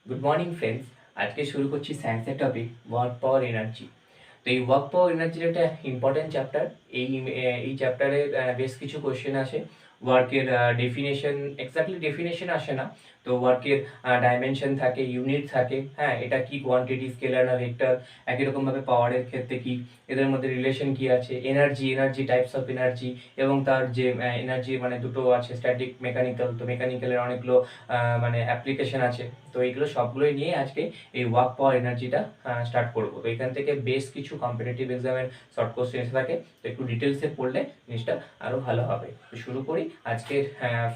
Good morning friends. আজকে শুরু করছি সায়েন্সের টপিক ওয়ার্ক পাওয়ার এনার্জি। তো এই ওয়ার্ক পাওয়ার এনার্জির একটা ইম্পর্টেন্ট চ্যাপ্টার। এই চ্যাপ্টারে বেশ কিছু কোশ্চেন আসে। ওয়ার্কের ডেফিনেশন, এক্স্যাক্টলি ডেফিনেশন আসে না, তো ওয়ার্কের ডাইমেনশন থাকে, ইউনিট থাকে, হ্যাঁ এটা কি কোয়ান্টিটি, স্কেলার না ভেক্টর, একই রকমভাবে পাওয়ারের ক্ষেত্রে কি, এদের মধ্যে রিলেশন কি আছে, এনার্জি টাইপস অফ এনার্জি, এবং তার যে এনার্জি মানে দুটো আছে, স্ট্যাটিক মেকানিক্যাল। তো মেকানিক্যালের অনেকগুলো মানে অ্যাপ্লিকেশন আছে। তো এইগুলো সবগুলোই নিয়ে আজকে এই ওয়ার্ক পাওয়ার এনার্জিটা স্টার্ট করবো। তো এখান থেকে বেশ কিছু কম্পিটিটিভ এক্সামের শর্ট কোশ্চেন এসে থাকে, তো একটু ডিটেলসে পড়লে জিনিসটা আরও ভালো হবে। তো শুরু করি আজকের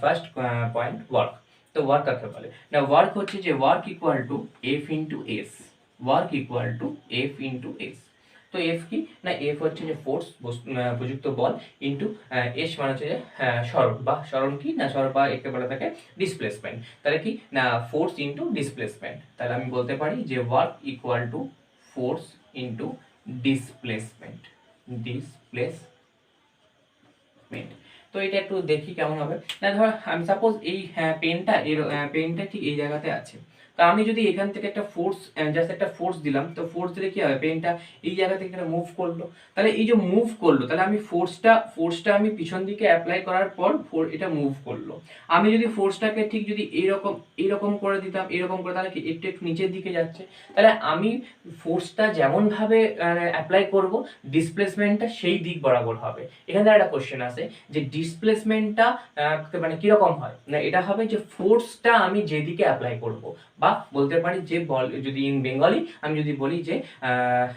ফার্স্ট পয়েন্ট, ওয়ার্ক। তো ওয়ার্ক কাকে বলে না, ওয়ার্ক হচ্ছে যে work equal two F into S. Work equal two F into S. তো এফ কি না, এফ হচ্ছে যে ফোর্স, প্রযুক্ত বল, ইন্টু এস মানে হচ্ছে যে সরণ, বা সরণ কি না, সরণ বা একে বলা থাকে ডিসপ্লেসমেন্ট। তাহলে কি না, ফোর্স ইন্টু ডিসপ্লেসমেন্ট। তাহলে আমি বলতে পারি যে work equal to force into displacement. Displacement. তো এটা একটু দেখি কেমন হবে। না ধর আমি সাপোজ এই পেনটা ঠিক এই জায়গাতে আছে। তো আমি যদি এখান থেকে একটা ফোর্স, জাস্ট একটা ফোর্স দিলাম, তো ফোর্স দিলে কি হবে, পেনটা এই জায়গা থেকে মুভ করলো। তাহলে এই যে মুভ করলো, তাহলে আমি ফোর্সটা আমি পিছন দিকে অ্যাপ্লাই করার পর এটা মুভ করলো। আমি যদি ফোর্সটাকে ঠিক যদি এইরকম করে দিতাম, এরকম করে, তাহলে কি একটু একটু নিচের দিকে যাচ্ছে। তাহলে আমি ফোর্সটা যেমন ভাবে অ্যাপ্লাই করব, ডিসপ্লেসমেন্টটা সেই দিক বরাবর হবে। এখানে একটা কোশ্চেন আছে যে ডিসপ্লেসমেন্টটা মানে কিরকম হয় না, এটা হবে যে ফোর্সটা আমি যেদিকে অ্যাপ্লাই করব, বা বলতে পারি যে বল, যদি ইন বেঙ্গলি আমি যদি বলি যে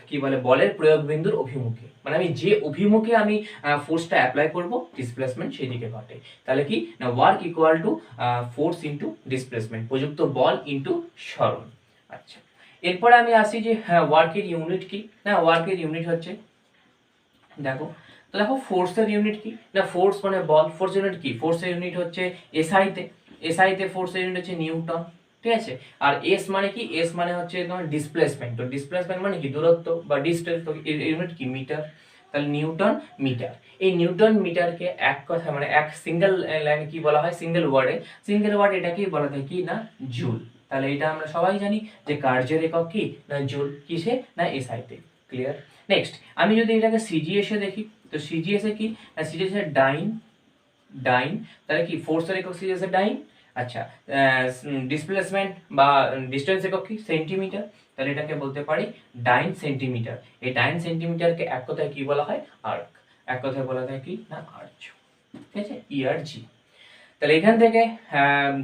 কি বলে, বলের প্রয়োগ বিন্দুর অভিমুখে, মানে আমি যে অভিমুখে আমি ফোর্সটা অ্যাপ্লাই করব, ডিসপ্লেসমেন্ট সেই দিকে ঘটে। তাহলে কি না, work equal to force into displacement, প্রযুক্ত বল ইন্টু সরণ। আচ্ছা, এরপরে আমি আসি যে হ্যাঁ ওয়ার্কের ইউনিট কি না, ওয়ার্কের ইউনিট হচ্ছে, দেখো, তো দেখো ফোর্সের ইউনিট কি না, ফোর্স মানে বল, ফোর্স ইউনিট কি, ফোর্সের ইউনিট হচ্ছে এসআইতে ফোর্সের ইউনিট হচ্ছে নিউটন, ঠিক আছে। আর এস মানে কি, এস মানে হচ্ছে তোমার ডিসপ্লেসমেন্ট। তো ডিসপ্লেসমেন্ট মানে কি, দূরত্ব বা ডিস্টেন্স। তো ইউনিট কি, মিটার। তাহলে নিউটন মিটার। এই নিউটন মিটারকে এক কথা মানে এক সিঙ্গেল লাইনে কি বলা হয়, সিঙ্গেল ওয়ার্ড এটাকেই বলা হয় কি না, জুল। তাহলে এটা আমরা সবাই জানি যে কার্যের একক কি না, জুল। কিসে না, এসআইতে। ক্লিয়ার। নেক্সট আমি যদি এটাকে সিজিএস এ দেখি, তো সিজিএস এ কি, সিজিএস এর ডাইন, তাহলে কি ফোর্সের একক সিজিএস এর ডাইন। আচ্ছা, ডিসপ্লেসমেন্ট বা ডিস্টেন্স একক কি, সেন্টিমিটার। তাহলে এটাকে বলতে পারি ডাইন সেন্টিমিটার। এই ডাইন সেন্টিমিটারকে এক কথায় কি বলা হয়, আর্ক। এক কথায় বলা হয় কি না, আর্চ। ঠিক আছে, ইআরজি। তাহলে এখান থেকে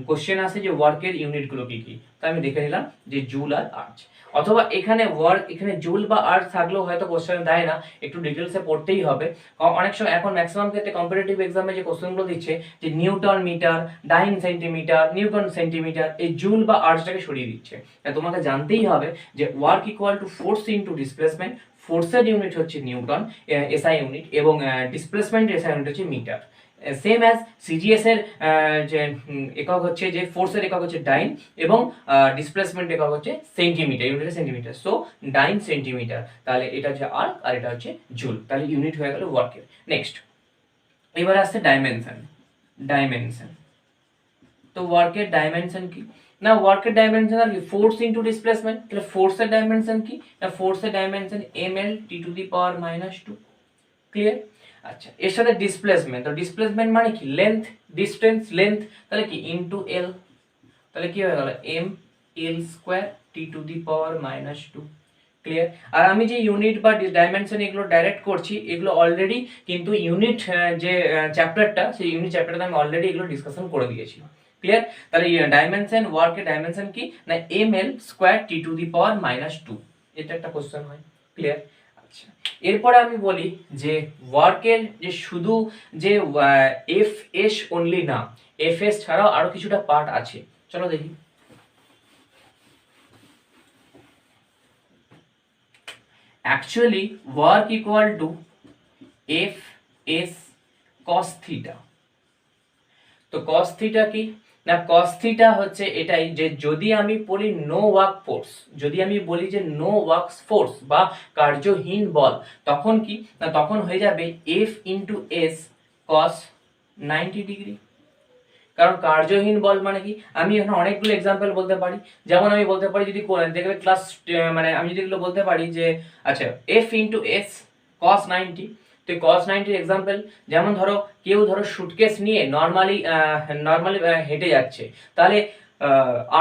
কোশ্চেন আসে যে ওয়ার্কের ইউনিটগুলো কি কি। তো আমি দেখে নিলাম যে জুল আর আর্চ, অথবা এখানে ওয়ার্ক, এখানে জুল বা আর্চ থাকলেও হয়তো কোশ্চেন দেয় না, একটু ডিটেলসে পড়তেই হবে। অনেক সময় এখন ম্যাক্সিমাম ক্ষেত্রে কম্পিটিটিভ এক্সামে যে কোশ্চেনগুলো দিচ্ছে যে newton metre, dyne centimetre, newton centimetre, এই জুল বা আর্চটাকে সরিয়ে দিচ্ছে। তোমাকে জানতেই হবে যে work equal to force into displacement. ফোর্সের ইউনিট হচ্ছে নিউটন, এসআই ইউনিট, এবং ডিসপ্লেসমেন্ট এসআই ইউনিট হচ্ছে মিটার। সেম অ্যাজ সিজিএস এর যে একক হচ্ছে, যে ফোর্সের একক হচ্ছে ডাইন, এবং ডিসপ্লেসমেন্ট একক হচ্ছে সেন্টিমিটার, ইউনিট সেন্টিমিটার। সো ডাইন সেন্টিমিটার, তাহলে এটা হচ্ছে আর্ক আর এটা হচ্ছে জুল। তাহলে ইউনিট হয়ে গেল ওয়ার্কের। নেক্সট এবার আসছে ডাইমেনশন। তো ওয়ার্কের ডাইমেনশন কি না, ওয়ার্কের ডাইমেনশন আর কি, ফোর্স ইনটু ডিসপ্লেসমেন্ট। তাহলে ফোর্সের ডাইমেনশন কি না, ফোর্সের ডাইমেনশন ml (10⁻²). ক্লিয়ার। আচ্ছা, এর সাথে ডিসপ্লেসমেন্ট, তো ডিসপ্লেসমেন্ট মানে কি, লেন্থ, তাহলে কি ইনটু এল। তাহলে কি হয়ে গেল ml² (10⁻²). ক্লিয়ার। আর আমি যে ইউনিট বা ডাইমেনশন এগুলো ডাইরেক্ট করছি, এগুলো অলরেডি কিন্তু ইউনিট যে চ্যাপ্টারটা, সেই ইউনিট চ্যাপ্টারটা আমি অলরেডি এগুলো ডিসকাশন করে দিয়েছি। ক্লিয়ার। তাহলে ডাইমেনশন, ওয়ার্কের ডাইমেনশন কি না, ml²(10⁻²). এটা একটা কোশ্চেন হয়। ক্লিয়ার। আচ্ছা, এরপরে আমি বলি যে ওয়ার্কের যে শুধু যে এফ এস অনলি না, এফ এস ছাড়াও আরো কিছুটা পার্ট আছে। চলো দেখি। Actually work equal two F S cos theta. তো কস থিটা কি না, কস থিটা হচ্ছে এটাই যে যদি আমি বলি নো ওয়ার্ক ফোর্স, যদি আমি বলি যে নো ওয়ার্ক ফোর্স বা কার্যহীন বল, তখন কি না, তখন হয়ে যাবে এফ ইন্টু এস কস 90 ডিগ্রি। কারণ কার্যহীন বল মানে কি, আমি এখানে অনেকগুলো এক্সাম্পল বলতে পারি। যেমন আমি বলতে পারি যদি দেখবে ক্লাস মানে আমি যদি এগুলো বলতে পারি যে আচ্ছা f ইন্টু এস cos 90, তো cos 90 এক্সাম্পল, যেমন ধরো কেউ ধরো সুটকেস নিয়ে নর্মালি হেঁটে যাচ্ছে, তাহলে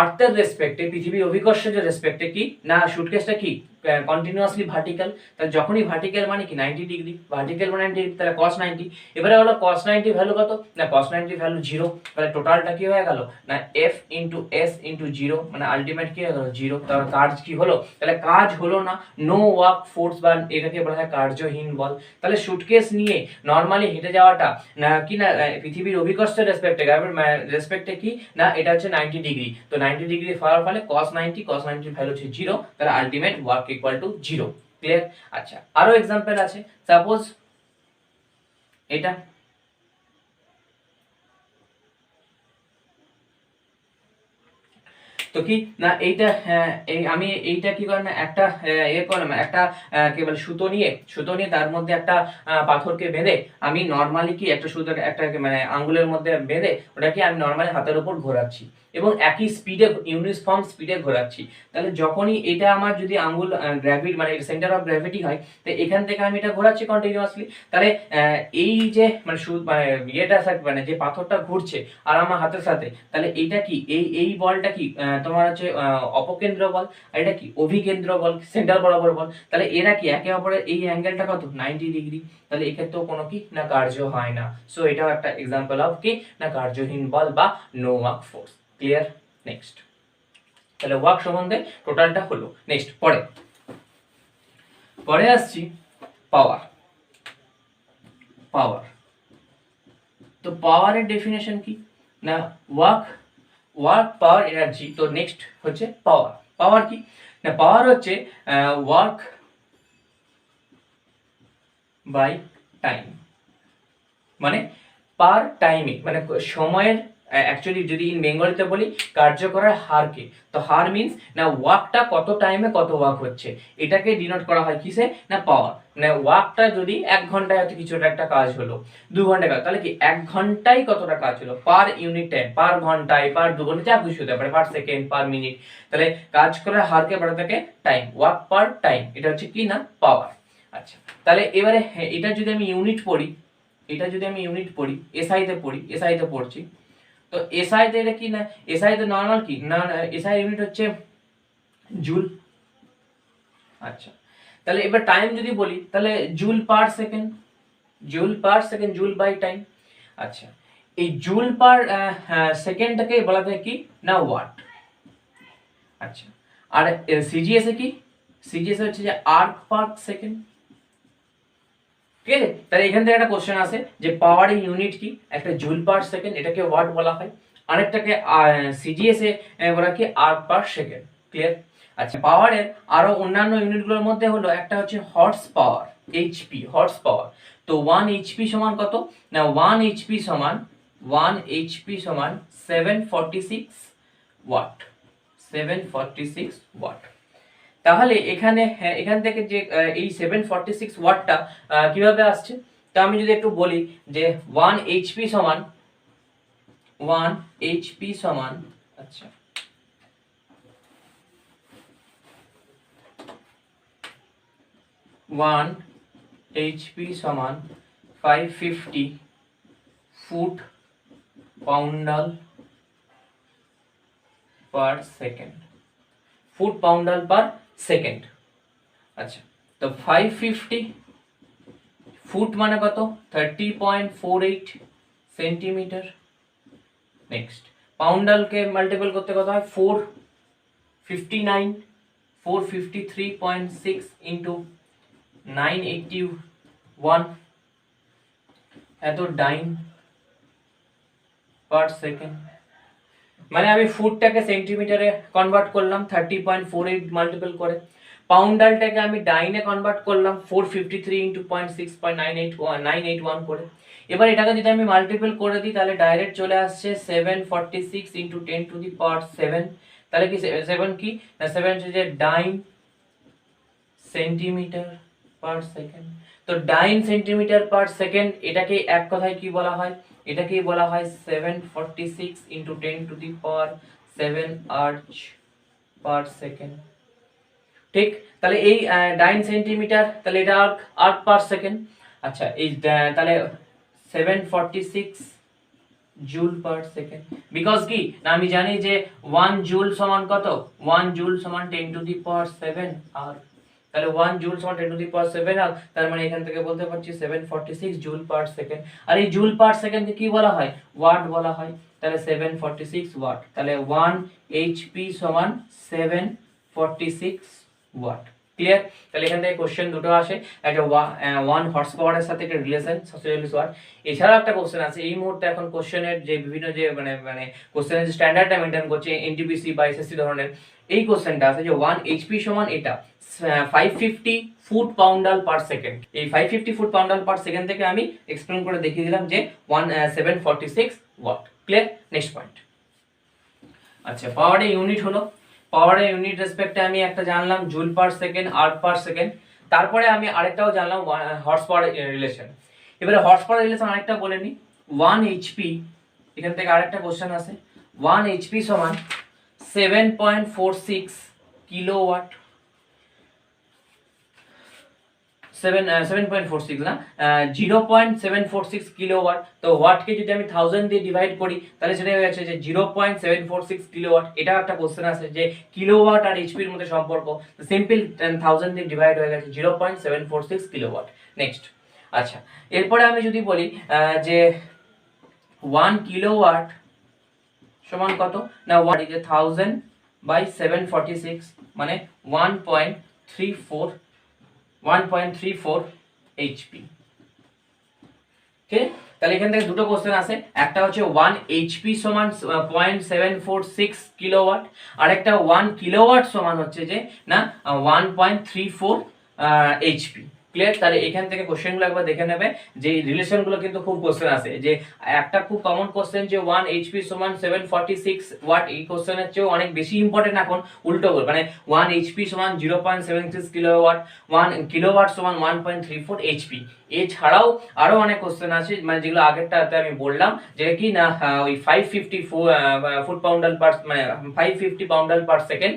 আর্থের রেসপেক্টে, পৃথিবীর অভিকর্ষের রেসপেক্টে কি না সুটকেসটা কি কন্টিনিউয়াসলি ভার্টিক্যাল, তাহলে যখনই ভার্টিক্যাল মানে কি 90 ডিগ্রি, ভার্টিক্যাল মানে 90 ডিগ্রি, তাহলে cos 90। এবারে হলো cos 90 ভ্যালু কত না cos 90 ভ্যালু 0, তাহলে টোটালটা কি হয়ে গেল না f ইনটু s ইনটু 0, মানে আলটিমেট কি হয়ে গেল 0। তাহলে কাজ কি হলো, তাহলে কাজ হলো না, নো ওয়ার্ক ফোর্স, বা এটাকে বলা হয় কার্যহীন বল। তাহলে সুটকেস নিয়ে নরমালি হেঁটে যাওয়াটা না কি না পৃথিবীর অভিকর্ষের রেসপেক্টে কি না এটা হচ্ছে 90 ডিগ্রি, তো 90 ডিগ্রি হওয়ার ফলে cos 90 ভ্যালু হচ্ছে 0, তাহলে ultimate work equal two 0। Clear? আচ্ছা আরো এক্সাম্পল আছে, সাপোজ এটা তো কি না এইটা আমি এইটা কি করে না একটা করলাম, একটা কি বলে সুতো নিয়ে তার মধ্যে একটা পাথরকে বেঁধে আমি নরমালি কি একটা সুতো একটা মানে আঙ্গুলের মধ্যে বেঁধে ওটাকে আমি নরমালি হাতের উপর ঘোরাচ্ছি এবং একই স্পিডে ইউনিফর্ম স্পিডে ঘোরাচ্ছি। তাহলে যখনই এটা আমার যদি আঙ্গুল গ্র্যাভিটি মানে সেন্টার অফ গ্র্যাভিটি হয়, তো এখান থেকে আমি এটা ঘোরাচ্ছি কন্টিনিউয়াসলি, তাহলে এই যে মানে ইয়েটা মানে যে পাথরটা ঘুরছে আর আমার হাতের সাথে, তাহলে এইটা কি এই বলটা কি তোমার হচ্ছে অপকেন্দ্র বল, আর এটা কি অভিকেন্দ্র বল, সেন্টার বরাবর বল। তাহলে এরা কি একে অপরের এই অ্যাঙ্গেলটা কত 90 ডিগ্রি, তাহলে এক্ষেত্রেও কোনো কি না কার্য হয় না। সো এটাও একটা এক্সাম্পল অফ কি না কার্যহীন বল বা no work force. Clear? Next, তাহলে ওয়ার্ক সম্বন্ধে টোটালটা হলো। নেক্সট পরে আসছি পাওয়ার। তো পাওয়ারের ডেফিনেশন কি না ওয়ার্ক পাওয়ার এনার্জি। তো নেক্সট হচ্ছে পাওয়ার কি না পাওয়ার হচ্ছে ওয়ার্ক বাই টাইম, মানে পার টাইমে মানে সময়ের অ্যাকচুয়ালি যদি ইন বেঙ্গলিতে বলি কার্য করার হারকে, তো হার মিন্স না ওয়ার্কটা কত টাইমে কত ওয়ার্ক হচ্ছে, এটাকে ডিনোট করা হয় কিসে না পাওয়ার। মানে ওয়ার্কটা যদি 1 ঘন্টায় হয়তো কিছু একটা কাজ হলো, 2 ঘন্টায় কাজ, তাহলে কি 1 ঘন্টায় কতটা কাজ হলো পার ইউনিট টাইম, পার ঘন্টায়, পার 2 ঘন্টা, যা খুশি হতে পারে, পার সেকেন্ড, পার মিনিট। তাহলে কাজ করার হারকে বলা থাকে টাইম, ওয়ার্ক পার টাইম, এটা হচ্ছে কি না পাওয়ার। আচ্ছা তাহলে এবারে এটা যদি আমি ইউনিট পড়ি, এসআইতে পড়ছি, তো এসআইতে এটা কি না এসআইতে নরমাল কি না এসআই ইউনিট হচ্ছে জুল। আচ্ছা তাহলে এবার টাইম যদি বলি তাহলে joule per second, joule by time. আচ্ছা এই জুল পার সেকেন্ডটাকে বলা যায় কি না ওয়াট। আচ্ছা আর সিজিএস কি সিজিএস হচ্ছে যে আর্ক পার সেকেন্ড। ঠিক আছে, তাহলে এখান থেকে একটা কোশ্চেন আসে যে পাওয়ারের ইউনিট কি, একটা জুল পার সেকেন্ড, এটাকে ওয়াট বলা হয়, আরেকটাকে সিজিএস এ বলা কি আর্ক পার সেকেন্ড। ক্লিয়ার? আচ্ছা পাওয়ারের আরো অন্যান্য ইউনিটগুলোর মধ্যে হলো একটা হচ্ছে horse power, HP, horse power. তো 1 এইচপি সমান কত না 1 এইচপি সমান 746 ওয়াট, 746 ওয়াট। তাহলে এখান থেকে যে এই 746 ওয়াটটা কিভাবে আসছে, তা আমি যদি একটু বলি যে 1 এইচপি সমান আচ্ছা 1 এইচপি সমান 550 foot poundal per second, foot poundal per second. আচ্ছা তো 550 ফুট মানে কত 30.48 সেন্টিমিটার। নেক্সট পাউন্ডালকে মাল্টিপল করতে কত হয় 453.6 ইন্টু 981 এত ডাইন পার সেকেন্ড। মানে আমি ফুটটাকে সেন্টিমিটারে কনভার্ট করলাম 30.48 মাল্টিপল করে, পাউন্ডালটাকে আমি ডাইনে কনভার্ট করলাম 453 ইন্টু 0.6.981 করে। এবার এটাকে যদি আমি মাল্টিপল করে দিই তাহলে ডাইরেক্ট চলে আসছে 746 ইন্টু 10 টু দি পাওয়ার 7। তাহলে কি 7 কি না 7 হচ্ছে যে ডাইন সেন্টিমিটার পার সেকেন্ড। তো ডাইন সেন্টিমিটার পার সেকেন্ড এটাকে এক কথায় কি বলা হয়, এটাকেই বলা হয় 746 ইন্টু 10⁻7 আর্চ পার সেকেন্ড। ঠিক, তাহলে এই 9 সেন্টিমিটার, তাহলে এটা আর্ক পার সেকেন্ড। আচ্ছা, এই তাহলে 746 জুল পার সেকেন্ড, বিকজ কি না আমি জানি যে 1 জুল সমান কত, 1 জুল সমান 10⁻7 আর, তাহলে 1 জুল সমান 10⁻7 আর, তার মানে এখান থেকে বলতে পারছি 746 জুল পার সেকেন্ড। আর এই জুল পার সেকেন্ডকে কি বলা হয়, ওয়াট বলা হয়। তাহলে 746 ওয়াট, তাহলে 1 এইচপি সমান 746 ওয়াট। ক্লিয়ার? তাহলে এখান থেকে কোশ্চেন দুটো আসে, একটা 1 হর্স পাওয়ারের সাথে একটা রিলেশন 47 ওয়াট। এছাড়াও একটা কোশ্চেন আছে এই মুহূর্তে, এখন কোশ্চেনের যে বিভিন্ন যে মানে কোশ্চেনের যে স্ট্যান্ডার্ডটা মেইনটেইন করছে এনটিপিসি বা এসএসসি ধরনের, এই কোশ্চেনটা আছে যে 1 এইচপি সমান এটা 550 ফুট পাউন্ডাল পার সেকেন্ড। এই 550 ফুট পাউন্ডাল পার সেকেন্ড থেকে আমি এক্সপ্লেন করে দেখিয়ে দিলাম যে 746 ওয়াট। ক্লিয়ার? Next point. আচ্ছা, পাওয়ারের ইউনিট হলো, পাওয়ারের ইউনিট রেসপেক্টে আমি একটা জানলাম joule per second, arc per second. তারপরে আমি আরেকটাও জানলাম হর্স পাওয়ার রিলেশন। এবারে হর্স পাওয়ার রিলেশন আরেকটা বলে নি, 1 এইচপি, এখান থেকে আরেকটা কোশ্চেন আছে, 1 এইচপি সমান 7.46 কিলোওয়াট। 7.46 না, 0.746 কিলোওয়াট। তো ওয়াটকে যদি আমি 1000 দিয়ে ডিভাইড করি তাহলে সেটা হয়ে যাচ্ছে যে 0.746 কিলোওয়াট। এটা একটা কোশ্চেন আছে যে কিলোওয়াট আর এইচপি এর মধ্যে সম্পর্ক, সিম্পল 1000 দিয়ে ডিভাইড হয়ে গেছে 0.746 কিলোওয়াট। নেক্সট, আচ্ছা এরপরে আমি যদি বলি যে 1 কিলোওয়াট সমান কত না, 1000 বাই 746 মানে 1.34 এইচপি। ঠিক, তাহলে এখান থেকে দুটো কোশ্চেন আছে, একটা হচ্ছে 1 এইচপি সমান 0.746 কিলোওয়াট, আর একটা 1 কিলোওয়াট সমান হচ্ছে যে না 1.34 এইচপি। ক্লিয়ার? তাহলে এখান থেকে কোশ্চেনগুলো একবার দেখে নেবে, যে রিলেশনগুলো কিন্তু খুব কোশ্চেন আছে। যে একটা খুব কমন কোশ্চেন যে 1 এইচপি সমান 746 ওয়াট, এই কোশ্চেনের চেয়েও অনেক বেশি ইম্পর্টেন্ট এখন উল্টো করে, মানে 1 এইচপি সমান 0.76 কিলোওয়াট, 1 কিলোওয়াট সমান 1.34 এইচপি। এছাড়াও আরো অনেক কোশ্চেন আছে, মানে যেগুলো আগেরটাতে আমি বললাম, যে কি না ওই 550 ফুট পাউন্ডাল পার, মানে 550 পাউন্ডাল পার সেকেন্ড।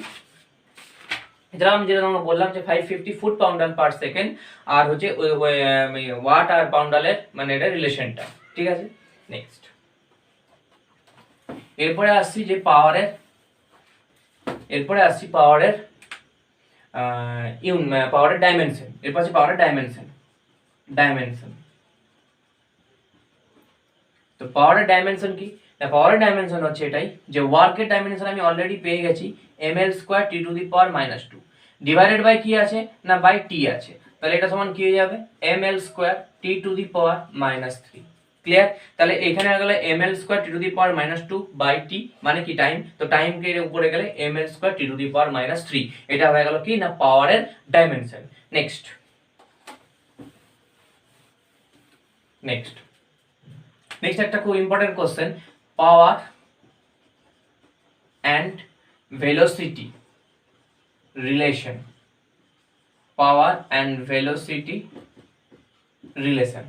এছাড়া আমি যেটা বললাম যে 550 ফুট পাউন্ডাল পার সেকেন্ড, আর হচ্ছে ওয়াট আর পাউন্ডালের মানে এটা রিলেশনটা। ঠিক আছে? নেক্সট, এরপরে আসছি যে পাওয়ারের, পাওয়ারের ডাইমেনশন। এরপর আছে পাওয়ারের ডাইমেনশন। তো পাওয়ারের ডাইমেনশন কি না, পাওয়ারের ডাইমেনশন হচ্ছে এটাই যে ওয়ার্কের ডাইমেনশন আমি অলরেডি পেয়ে গেছি, ml square t to the power -2 divided by কি আছে না বাই t আছে। তাহলে এটা সমান কি হয়ে যাবে, ml square t to the power -3। Clear? তাহলে এখানে হয়ে গেল ml square t to the power -2 by t, মানে কি টাইম। তো টাইম কে উপরে গেলে ml square t to the power -3। এটা হয়ে গেল কি না পাওয়ারের ডাইমেনশন। নেক্সট একটা খুব important question, power and velocity relation. Power and velocity relation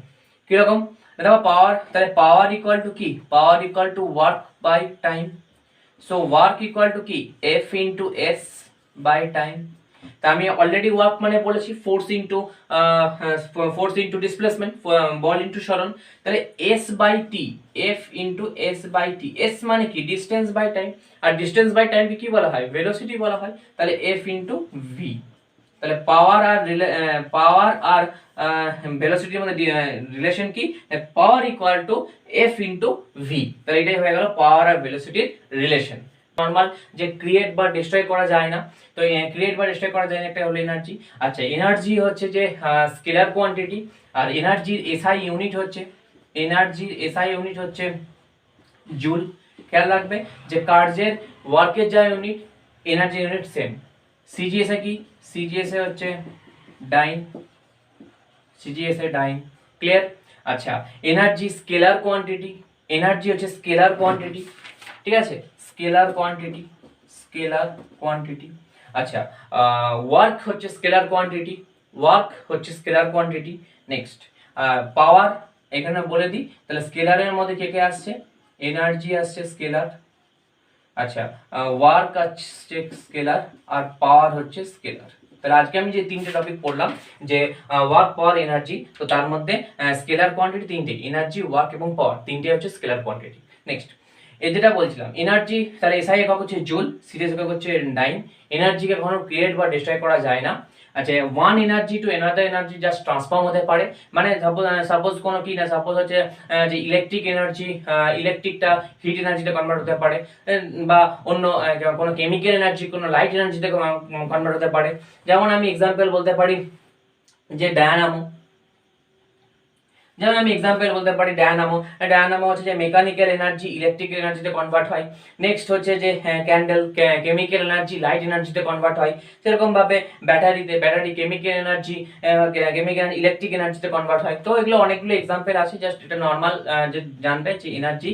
কিরকম দেখো, পাওয়ার, তাহলে পাওয়ার ইকুয়াল টু কি, power equal to work by time. So work equal to কি, F into S by time. তা আমি already work মানে বলেছি force into displacement, বল ইনটু সরণ। তাহলে S by T, F into S by T, S মানে কি ডিসটেন্স বাই টাইম, আর ডিসটেন্স বাই টাইম কি বলা হয়, ভেলোসিটি বলা হয়। তাহলে এফ ইনটু ভি। তাহলে পাওয়ার আর ভেলোসিটির মধ্যে রিলেশন কি, power equal two F into V. তাহলে এটাই হয়ে গেল পাওয়ার আর ভেলোসিটির রিলেশন। নরমাল যে ক্রিয়েট বা ডিস্ট্রয় করা যায় না, তো ক্রিয়েট বা ডিস্ট্রয় করা যায় না, একটা হলো এনার্জি। আচ্ছা, এনার্জি হচ্ছে যে স্কেলার কোয়ান্টিটি, আর এনার্জির এসআই ইউনিট হচ্ছে জুল। খেয়াল রাখবে যে কার্যের ওয়ার্কের যা unit, energy unit same. CGS এ কি, সিজিএস এ হচ্ছে ডাইন, ক্লিয়ার? আচ্ছা, এনার্জি স্কেলার কোয়ান্টিটি, এনার্জি হচ্ছে স্কেলার কোয়ান্টিটি, ঠিক আছে, স্কেলার কোয়ান্টিটি। আচ্ছা, ওয়ার্ক হচ্ছে স্কেলার কোয়ান্টিটি, নেক্সট, পাওয়ার এখানে বলে দিই, তাহলে স্কেলারের মধ্যে কে কে আসছে, এনার্জি আসছে স্কেলার, আচ্ছা ওয়ার্ক আসছে স্কেলার, আর পাওয়ার হচ্ছে স্কেলার। তাহলে আজকে আমি যে তিনটে টপিক পড়লাম, যে ওয়ার্ক, পাওয়ার, এনার্জি, তো তার মধ্যে স্কেলার কোয়ান্টিটি তিনটে, এনার্জি, ওয়ার্ক এবং পাওয়ার, তিনটে হচ্ছে স্কেলার কোয়ান্টিটি। নেক্সট যেটা বলছিলাম এনার্জি, তাহলে এসআই একক হচ্ছে জুল, সিরিজ একক হচ্ছে ডাইন। এনার্জিকে কখনো ক্রিয়েট বা ডিস্ট্রয় করা যায় না। আচ্ছা, one energy to another energy just transform হতে পারে, মানে সাপোজ কোনো কি না, সাপোজ হচ্ছে যে ইলেকট্রিক এনার্জি, ইলেকট্রিকটা হিট এনার্জিতে কনভার্ট হতে পারে, বা অন্য কোনো কেমিক্যাল এনার্জি কোনো লাইট এনার্জিতে কনভার্ট হতে পারে। যেমন আমি এক্সাম্পল বলতে পারি যে ডায়নামো, যেমন আমি এক্সাম্পল বলতে পারি ডায়নামো। ডায়নামো হচ্ছে যে মেকানিক্যাল এনার্জি ইলেকট্রিক এনার্জিতে কনভার্ট হয়। নেক্সট হচ্ছে যে ক্যান্ডেল, কেমিক্যাল এনার্জি লাইট এনার্জিতে কনভার্ট হয়। সেরকম ভাবে ব্যাটারি কেমিক্যাল এনার্জি ইলেকট্রিক এনার্জিতে কনভার্ট হয়। তো এগুলো অনেকগুলো এক্সাম্পল আছে, জাস্ট এটা নর্মাল যে জানবে যে এনার্জি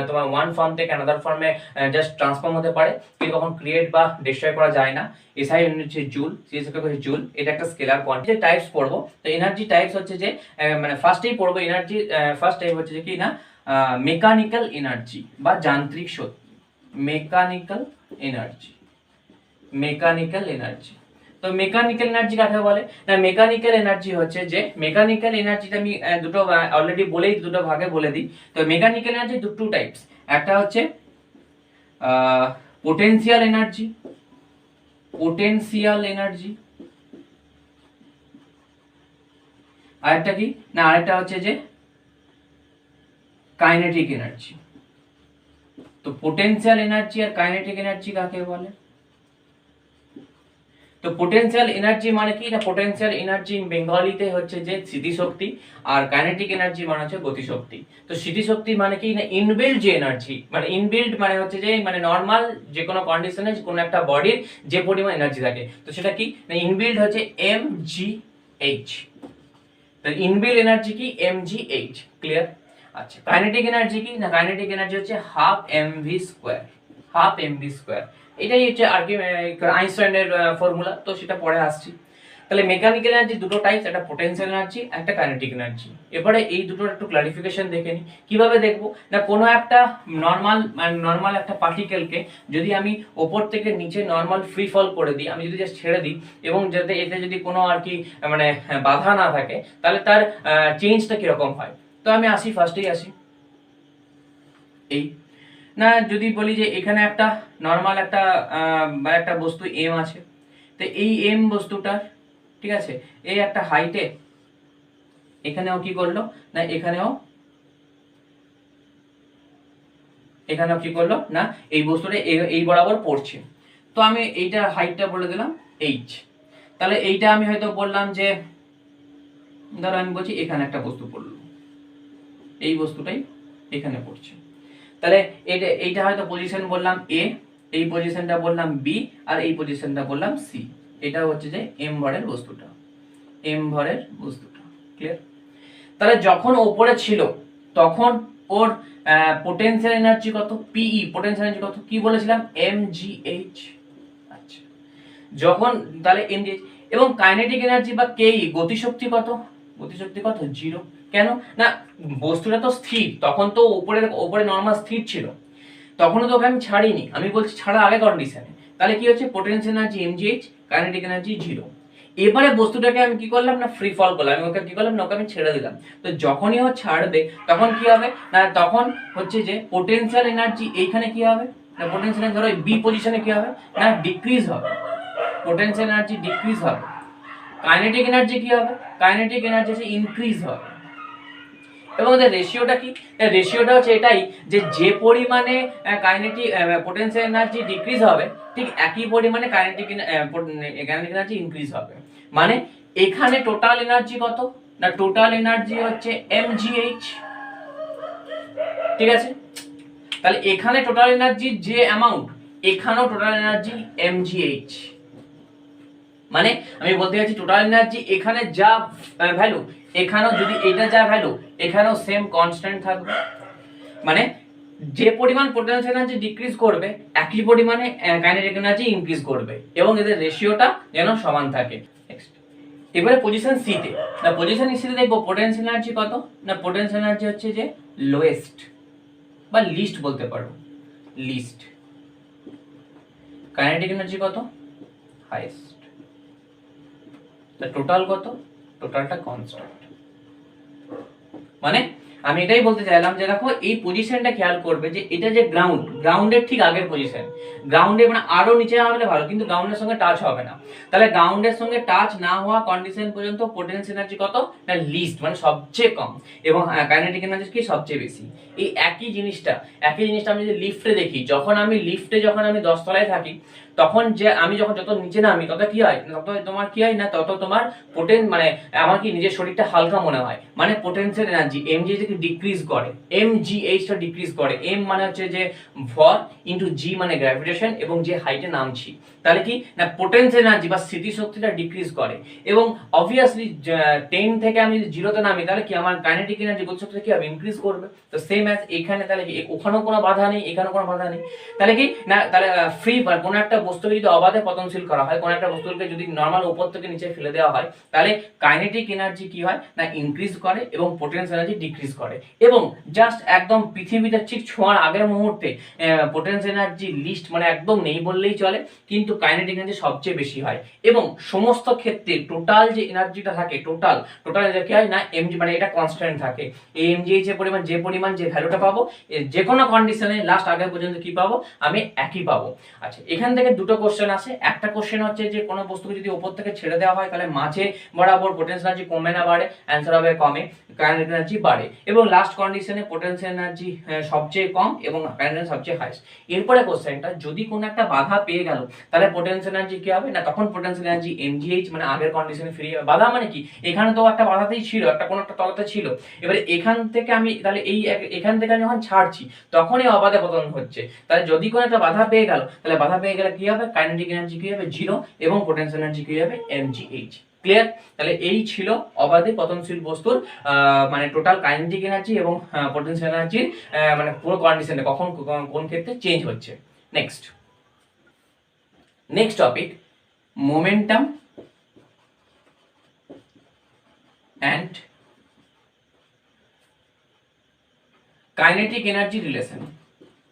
তোমার ওয়ান ফর্ম থেকে অ্যানাদার ফর্মে জাস্ট ট্রান্সফর্ম হতে পারে, কিন্তু কখন ক্রিয়েট বা ডিস্ট্রয় করা যায় না। এসআই ইউনিট হচ্ছে জুল, সিএস একক হচ্ছে জুল, এটা একটা স্কেলার কোয়ান্টিটি। টাইপস পড়বো, তো এনার্জি টাইপস হচ্ছে যে মানে ফার্স্টেই পড়বো এনার্জি, ফার্স্ট টাইপ হচ্ছে যে কি না মেকানিক্যাল এনার্জি বা যান্ত্রিক শক্তি, মেকানিক্যাল এনার্জি, মেকানিক্যাল এনার্জি। তো মেকানিক্যাল এনার্জি কাকে বলে না, মেকানিক্যাল এনার্জি হচ্ছে যে মেকানিক্যাল এনার্জিটা আমি দুটো অলরেডি বলেই দুটো ভাগে বলে দিই। তো মেকানিক্যাল এনার্জি টু টাইপস, একটা হচ্ছে পোটেনশিয়াল এনার্জি, পোটেনশিয়াল এনার্জি, আরেকটা কি না, আরেকটা হচ্ছে যে কাইনেটিক এনার্জি। তো পোটেনশিয়াল এনার্জি আর কাইনেটিক এনার্জি কাকে বলে, তো পোটেনশিয়াল এনার্জি মানে কি না, পোটেনশিয়াল এনার্জি বেঙ্গলিতে হচ্ছে যে স্মৃতিশক্তি, আর কাইনেটিক এনার্জি মানে হচ্ছে গতিশক্তি। তো স্মৃতিশক্তি মানে কি না ইনবিল্ড যে এনার্জি, মানে ইনবিল্ড মানে হচ্ছে যে মানে নর্মাল যে কোনো কন্ডিশনে কোনো একটা বডির যে পরিমাণ এনার্জি থাকে, তো সেটা কি না ইনবিল্ড হচ্ছে mgh। তো ইনবিল্ড এনার্জি কি mgh, ক্লিয়ার। আচ্ছা, কাইনেটিক এনার্জি কি না, কাইনেটিক এনার্জি হচ্ছে half MV square, half MV square. এটাই হচ্ছে আর কি আইনস্টাইনের ফর্মুলা, তো সেটা পরে আসছি। তাহলে মেকানিক্যাল এনার্জি দুটো টাইপস, একটা পোটেনশিয়াল এনার্জি, একটা কাইনেটিক এনার্জি। এবারে এই দুটোর একটু ক্লারিফিকেশন দেখে নিই। কিভাবে দেখবো না, কোনো একটা নর্মাল একটা পার্টিকেলকে যদি আমি ওপর থেকে নিচে নর্মাল ফ্রি ফল করে দিই, আমি যদি জাস্ট ছেড়ে দিই এবং যাতে এতে যদি কোনো আর কি মানে বাধা না থাকে, তাহলে তার চেঞ্জটা কিরকম হয়। তো আমি আসি, ফার্স্টেই আসি এই না, যদি বলি যে এখানে একটা নর্মাল একটা একটা বস্তু এম আছে, তো এই এম বস্তুটার ঠিক আছে এই একটা হাইটে এখানেও কি করলো না, এখানেও কি করলো না এই বস্তুটা এই বরাবর পড়ছে। তো আমি এইটার হাইটটা বলে দিলাম এইচ। তাহলে এইটা আমি হয়তো বললাম যে ধরো আমি বলছি এখানে একটা বস্তু পড়লো, এই বস্তুটাই এখানে পড়ছে, তাহলে এইটা হয়তো পজিশন বললাম এ, এই পজিশনটা বললাম বি, আর এই পজিশনটা বললাম সি। এটা হচ্ছে যে এম ভরের বস্তুটা, এম ভরের বস্তুটা, ক্লিয়ার। তাহলে যখন ওপরে ছিল তখন ওর পোটেনশিয়াল এনার্জি কত, পিই পোটেনশিয়াল এনার্জি কত কি বলেছিলাম mgh। আচ্ছা, যখন তাহলে mgh, এবং কাইনেটিক এনার্জি বা কেই গতিশক্তি কত, গতিশক্তি কত 0। কেন না, বস্তুটা তো স্থির, তখন তো উপরে নরমাল স্থির ছিল, তখনও তো ওকে আমি ছাড়িনি, আমি বলছি ছাড়া আগে কন্ডিশনে। তাহলে কি হচ্ছে potential energy mgh, kinetic energy 0। এবারে বস্তুটাকে আমি কি করলাম না ফ্রি ফল করলাম, আমি ওকে কি করলাম না ওকে আমি ছেড়ে দিলাম। তো যখনই ও ছাড়বে তখন কি হবে না, তখন হচ্ছে যে পোটেনশিয়াল এনার্জি এইখানে কি হবে না, পোটেনশিয়াল ধরো বি পজিশনে কি হবে না ডিক্রিজ হবে, পোটেনশিয়াল এনার্জি ডিক্রিজ হবে। কাইনেটিক এনার্জি কি হবে, কাইনেটিক এনার্জি ইনক্রিজ হবে। এবং এদের রেশিওটা কি, রেশিওটা হচ্ছে এটাই যে পরিমাণে কাইনেটিক পোটেনশিয়াল এনার্জি ডিক্রিজ হবে, ঠিক একই পরিমাণে কাইনেটিক এনার্জি ইনক্রিজ হবে। মানে এখানে টোটাল এনার্জি কত না, টোটাল এনার্জি হচ্ছে mgh, ঠিক আছে। তাহলে এখানে টোটাল এনার্জি যে অ্যামাউন্ট, এখানেও টোটাল এনার্জি mgh। মানে আমি বলতে চাইছি টোটাল এনার্জি এখানে যা ভ্যালু, এখানেও যদি এটা যা ভ্যালু, এখানেও সেম কনস্ট্যান্ট থাকবে। মানে যে পরিমাণ পোটেনশিয়াল এনার্জি ডিক্রিজ করবে, একই পরিমাণে কাইনেটিক এনার্জি ইনক্রিজ করবে, এবং এদের রেশিওটা যেন সমান থাকে। নেক্সট এবারে পজিশন সি তে, না পজিশন সি তে দেখবো পোটেনশিয়াল এনার্জি কত, না পোটেনশিয়াল এনার্জি হচ্ছে যে লোয়েস্ট বা লিস্ট বলতে পারো, লিস্ট। কাইনেটিক এনার্জি কত, হাইয়েস্ট। তা টোটাল কত, টোটালটা কনস্ট্যান্ট। মানে আমি এটাই বলতে চাইলাম যে দেখো এই পজিশনটা খেয়াল করবে যে এটা যে গ্রাউন্ডের ঠিক আগের পজিশন, গ্রাউন্ডের মানে আরো নিচে না হলে ভালো, কিন্তু গ্রাউন্ডের সঙ্গে টাচ হবে না। তাহলে গ্রাউন্ডের সঙ্গে টাচ না হওয়া কন্ডিশন পর্যন্ত পোটেনশিয়াল এনার্জি কত, না লিস্ট মানে সবচেয়ে কম, এবং কাইনেটিক এনার্জি কি সবচেয়ে বেশি। এই একই জিনিসটা আমি যদি লিফটে দেখি, যখন আমি 10 তলায় থাকি, তখন যে আমি যখন যত নিচে নামি তত কি হয়, তত তোমার কি হয় না, তত তোমার মানে আমার কি নিজের শরীরটা হালকা মনে হয়, মানে পোটেনশিয়াল এনার্জি এমজি থেকে ডিক্রিজ করে, এমজিএইচ টা ডিক্রিজ করে। এম মানে হচ্ছে যে ভর, ইনটু জি মানে গ্র্যাভিটেশন, এবং যে হাইটে নামছি, তাহলে কি না পোটেনশিয়াল এনার্জি বা স্থিতিশক্তিটা ডিক্রিজ করে। এবং অবভিয়াসলি 10 থেকে আমি যদি 0 তে নামি, তাহলে কি আমার কাইনেটিক এনার্জি গতিশক্তিটা কি হবে, ইনক্রিজ করবে। তো সেম অ্যাজ এখানে, তাহলে কি ওখানেও কোনো বাধা নেই, এখানেও কোনো বাধা নেই, তাহলে কি না, তাহলে ফ্রি বা কোনো একটা বস্তুকে যদি অবাধে পতনশীল করা হয়, কোনো একটা বস্তুকে যদি নরমাল উপর থেকে নিচে ফেলে দেওয়া হয়, তাহলে কাইনেটিক এনার্জি কি হয় না ইনক্রিজ করে এবং পোটেনশিয়াল এনার্জি ডিক্রিজ করে। এবং জাস্ট একদম পৃথিবীতে ঠিক ছোঁয়ার আগের মুহূর্তে পোটেনশিয়াল এনার্জি লিস্ট মানে একদম নেই বললেই চলে, কিন্তু কাইনেটিক এনার্জি সবচেয়ে বেশি হয়। এবং সমস্ত ক্ষেত্রে টোটাল যে এনার্জিটা থাকে, টোটাল কি হয় না এমজি মানে এটা কনস্ট্যান্ট থাকে। এই এমজিএইচ এর পরিমাণ যে ভ্যালুটা পাবো, যে কোনো কন্ডিশনে লাস্ট আগে পর্যন্ত কি পাবো, আমি একই পাবো। আচ্ছা, এখান থেকে দুটো কোশ্চেন আসে। একটা কোশ্চেন হচ্ছে যে কোনো বস্তুকে যদি উপর থেকে ছেড়ে দেওয়া হয়, তাহলে মাঝে বরাবর পোটেনশিয়াল এনার্জি কমে না বাড়ে, অ্যান্সার হবে কমে, কাইনেটিক এনার্জি বাড়ে। এবং লাস্ট কন্ডিশনে পোটেনশিয়াল এনার্জি সবচেয়ে কম এবং কাইনেটিক এনার্জি সবচেয়ে হাইস্ট। এরপরে কোশ্চেনটা, যদি কোনো একটা বাধা পেয়ে গেল, তাহলে পোটেনশিয়াল এনার্জি কি হবে না, তখন পোটেনশিয়াল এনার্জি এমজিএইচ মানে আগের কন্ডিশনে ফিরে যাবে। বাধা মানে কি, এখানে তো একটা বাধাতেই ছিল, একটা কোনো একটা তলাতে ছিল, এবারে এখান থেকে আমি তাহলে এখান থেকে আমি যখন ছাড়ছি, তখনই অবাধে পতন হচ্ছে। তাহলে যদি কোনো একটা বাধা পেয়ে গেল, তাহলে বাধা পেয়ে গেলে কি হবে, কাইনেটিক এনার্জি কি হবে 0 এবং পোটেনশিয়াল এনার্জি কি হবে mgh। ক্লিয়ার? তাহলে এই ছিল অবাধে পতনশীল বস্তুর মানে টোটাল কাইনেটিক এনার্জি এবং পোটেনশিয়াল এনার্জির মানে পুরো কন্ডিশনে কখন কোন ক্ষেত্রে চেঞ্জ হচ্ছে। Next topic, momentum and kinetic energy relation.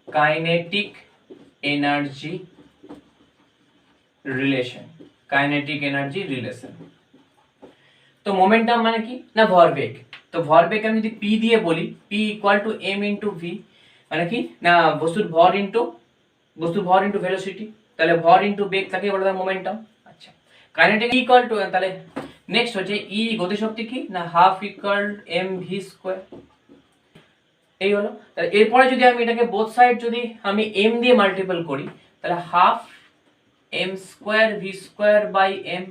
Kinetic energy relation. তো মোমেন্টাম মানে কি না ভরবেগ। তো ভরবেগ আমি যদি পি দিয়ে বলি, P equal to M into V, মানে কি না বস্তুর ভর ইন্টু ভেলোসিটি, তাহলে ভর ইন্টু বেগ, তাকে বলা হয় মোমেন্টাম। আচ্ছা, কাইনেটিক ইকুয়াল টু, তাহলে নেক্সট হচ্ছে ই গতিশক্তি কি না half equal M V square. এই হলো। তাহলে এরপরে যদি আমি এটাকে বোথ সাইড যদি আমি এম দিয়ে মাল্টিপল করি, তাহলে half M square V square by M.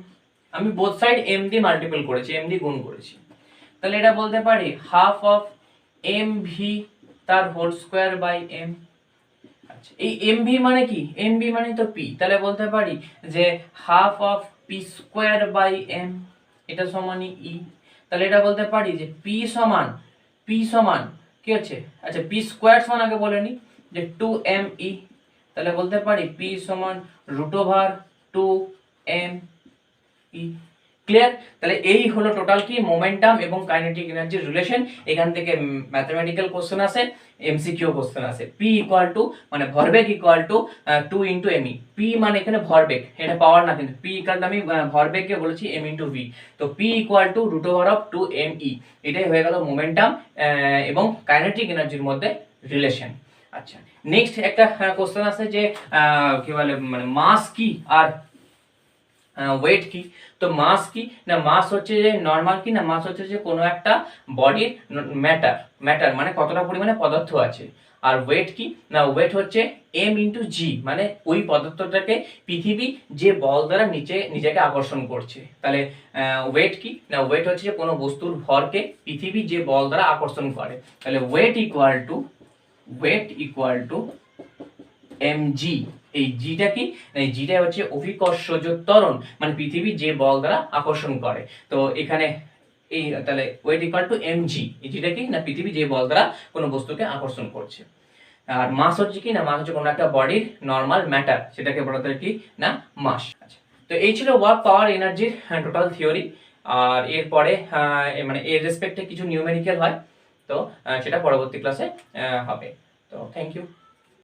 আমি বোথ সাইড এম দিয়ে মাল্টিপল করেছি, এম দিয়ে গুণ করেছি, তাহলে এটা বলতে পারি হাফ অফ এম ভি তার হোল স্কোয়ার বাই এম। আচ্ছা, এই এম ভি মানে কি, এম ভি মানে তো পি, তাহলে বলতে পারি যে half of P square by M, এটা সমানই ই। তাহলে এটা বলতে পারি যে পি সমান কি হচ্ছে, আচ্ছা পি স্কোয়ার সমান আগে বলে নি যে 2me, তাহলে বলতে পারি পি সমান √2me। ক্লিয়ার? তাহলে এই হলো টোটাল কি মোমেন্টাম এবং কাইনেটিক এনার্জির রিলেশন। এখান থেকে ম্যাথমেটিক্যাল কোশ্চেন আসে, এমসিকিউ কোশ্চেন আসে। পি ইকুয়াল টু মানে ভরবেগ equal to 2 into ME. P মানে এখানে ভরবেগ, এটা পাওয়ার না, কিন্তু পি ইকুয়াল টু আমি ভরবেগকে বলেছি এম ইন্টু ভি, তো পি ইকুয়াল টু √2me। এটাই হয়ে গেল মোমেন্টাম এবং কাইনেটিক এনার্জির মধ্যে রিলেশন। আচ্ছা, নেক্সট একটা কোশ্চেন আছে যে কি বলে মানে মাস কি আর ওয়েট কি। তো মাস কি না, মাস হচ্ছে যে নরমাল কি না, মাস হচ্ছে যে কোনো একটা বডির ম্যাটার মানে কতটা পরিমাণে পদার্থ আছে। আর ওয়েট কি না, ওয়েট হচ্ছে এম ইন্টু জি, মানে ওই পদার্থটাকে পৃথিবী যে বল দ্বারা নিজেকে আকর্ষণ করছে। তাহলে ওয়েট কি না, ওয়েট হচ্ছে যে কোনো বস্তুর ভরকে পৃথিবী যে বল দ্বারা আকর্ষণ করে। তাহলে ওয়েট ইকুয়াল টু mg। এই জিটা কি, এই জিটা হচ্ছে অভিকর্ষজ ত্বরণ, মানে পৃথিবী যে বল দ্বারা আকর্ষণ করে। তো এখানে এই তাহলে ওয়েট ইকুয়াল টু mg, এই জিটা কি না পৃথিবী যে বল দ্বারা কোনো বস্তুকে আকর্ষণ করছে। আর মাস হচ্ছে কি না, মাস হচ্ছে কোনো একটা বডির নরমাল ম্যাটার, সেটাকে বলা হয় কি না মাস। আচ্ছা, তো এই ছিল ওয়ার্ক পাওয়ার এনার্জির টোটাল থিওরি। আর এরপরে মানে এর রেসপেক্টে কিছু নিউমেরিক্যাল হয়, তো সেটা পরবর্তী ক্লাসে হবে। তো থ্যাংক ইউ।